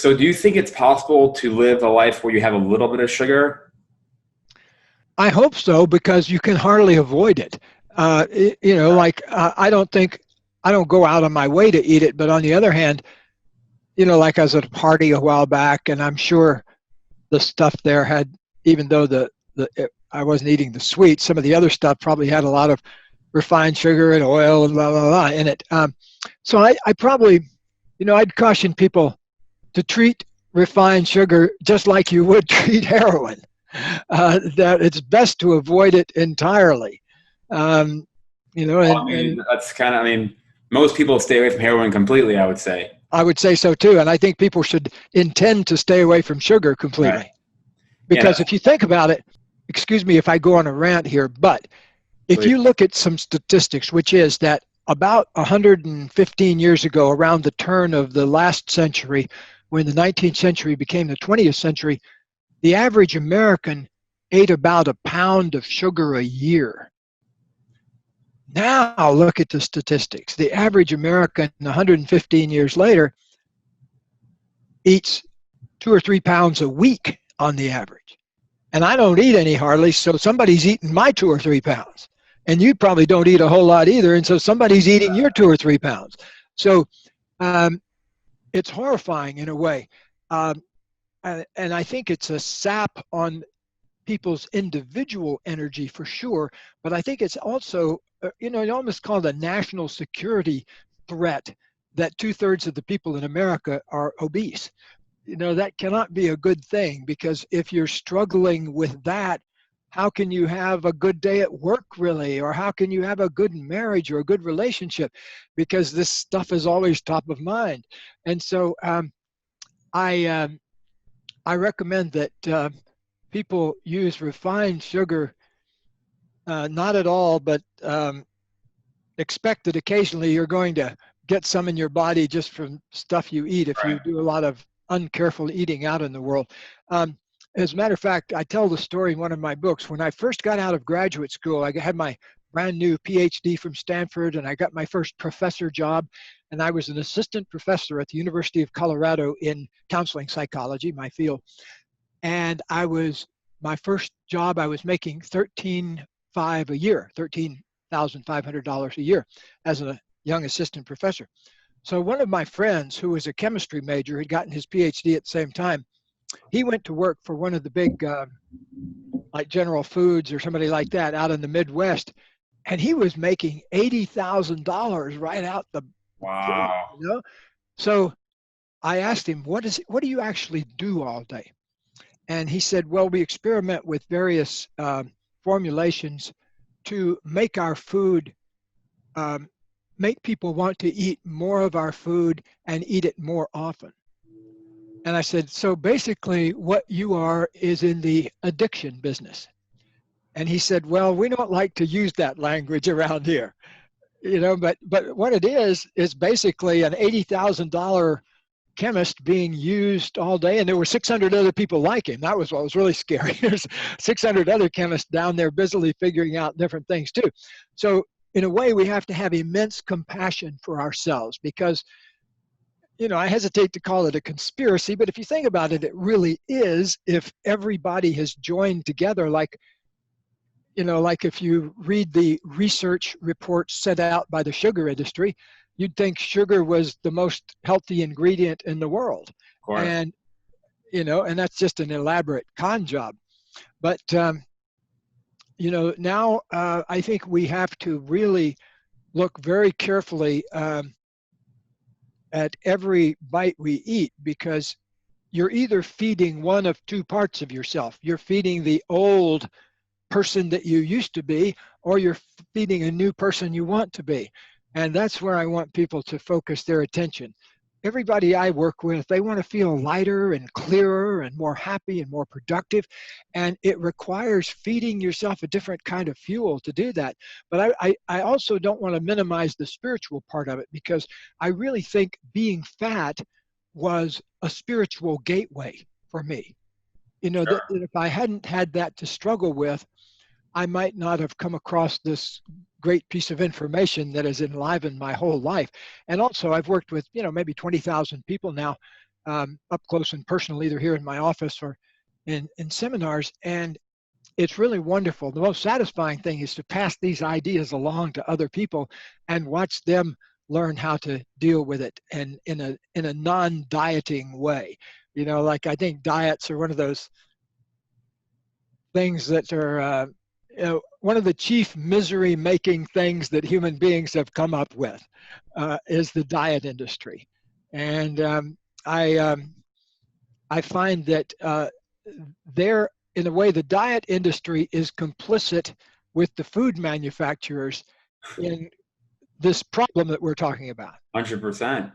So do you think it's possible to live a life where you have a little bit of sugar? I hope so, because you can hardly avoid it. I don't go out on my way to eat it, but on the other hand, like I was at a party a while back, and I'm sure the stuff there had, even though I wasn't eating the sweet, some of the other stuff probably had a lot of refined sugar and oil and blah, blah, blah in it. So I probably, I'd caution people to treat refined sugar just like you would treat heroin. That it's best to avoid it entirely. That's kind of, most people stay away from heroin completely, I would say. I would say so too. And I think people should intend to stay away from sugar completely. Right. Because if you think about it, excuse me if I go on a rant here, but if you look at some statistics, which is that about 115 years ago, around the turn of the last century, when the 19th century became the 20th century, the average American ate about a pound of sugar a year. Now look at the statistics. The average American 115 years later eats 2 or 3 pounds a week on the average. And I don't eat any hardly, so somebody's eating my 2 or 3 pounds. And you probably don't eat a whole lot either, and so somebody's eating your 2 or 3 pounds. So it's horrifying in a way. And I think it's a sap on people's individual energy for sure, but I think it's also, you almost call it a national security threat that 2/3 of the people in America are obese. That cannot be a good thing, because if you're struggling with that, how can you have a good day at work, really? Or how can you have a good marriage or a good relationship? Because this stuff is always top of mind. And so I recommend that people use refined sugar, not at all, but expect that occasionally you're going to get some in your body just from stuff you eat if you do a lot of uncareful eating out in the world. As a matter of fact, I tell the story in one of my books. When I first got out of graduate school, I had my brand new Ph.D. from Stanford, and I got my first professor job, and I was an assistant professor at the University of Colorado in counseling psychology, my field. And my first job, I was making $13,500 a year, $13,500 a year as a young assistant professor. So one of my friends, who was a chemistry major, had gotten his PhD at the same time. He went to work for one of the big, like General Foods or somebody like that out in the Midwest, and he was making $80,000 right out the wow. gate, So I asked him, what do you actually do all day? And he said, well, we experiment with various formulations to make our food, make people want to eat more of our food and eat it more often. And I said, so basically what you are is in the addiction business. And he said, well, we don't like to use that language around here, but what it is basically an $80,000 chemist being used all day, and there were 600 other people like him. That was what was really scary. There's 600 other chemists down there busily figuring out different things too. So in a way, we have to have immense compassion for ourselves, because I hesitate to call it a conspiracy, but if you think about it, it really is. If everybody has joined together, like if you read the research reports set out by the sugar industry, you'd think sugar was the most healthy ingredient in the world. And, and that's just an elaborate con job. But, now I think we have to really look very carefully at every bite we eat, because you're either feeding one of two parts of yourself. You're feeding the old person that you used to be, or you're feeding a new person you want to be. And that's where I want people to focus their attention. Everybody I work with, they want to feel lighter and clearer and more happy and more productive. And it requires feeding yourself a different kind of fuel to do that. But I also don't want to minimize the spiritual part of it, because I really think being fat was a spiritual gateway for me. That if I hadn't had that to struggle with, I might not have come across this great piece of information that has enlivened my whole life. And also I've worked with, maybe 20,000 people now. up close and personal, either here in my office or in seminars. And it's really wonderful. The most satisfying thing is to pass these ideas along to other people and watch them learn how to deal with it, and in a non-dieting way. You know, like, I think diets are one of those things that are one of the chief misery-making things that human beings have come up with, is the diet industry. And I find that they're, in a way, the diet industry is complicit with the food manufacturers in this problem that we're talking about. 100%.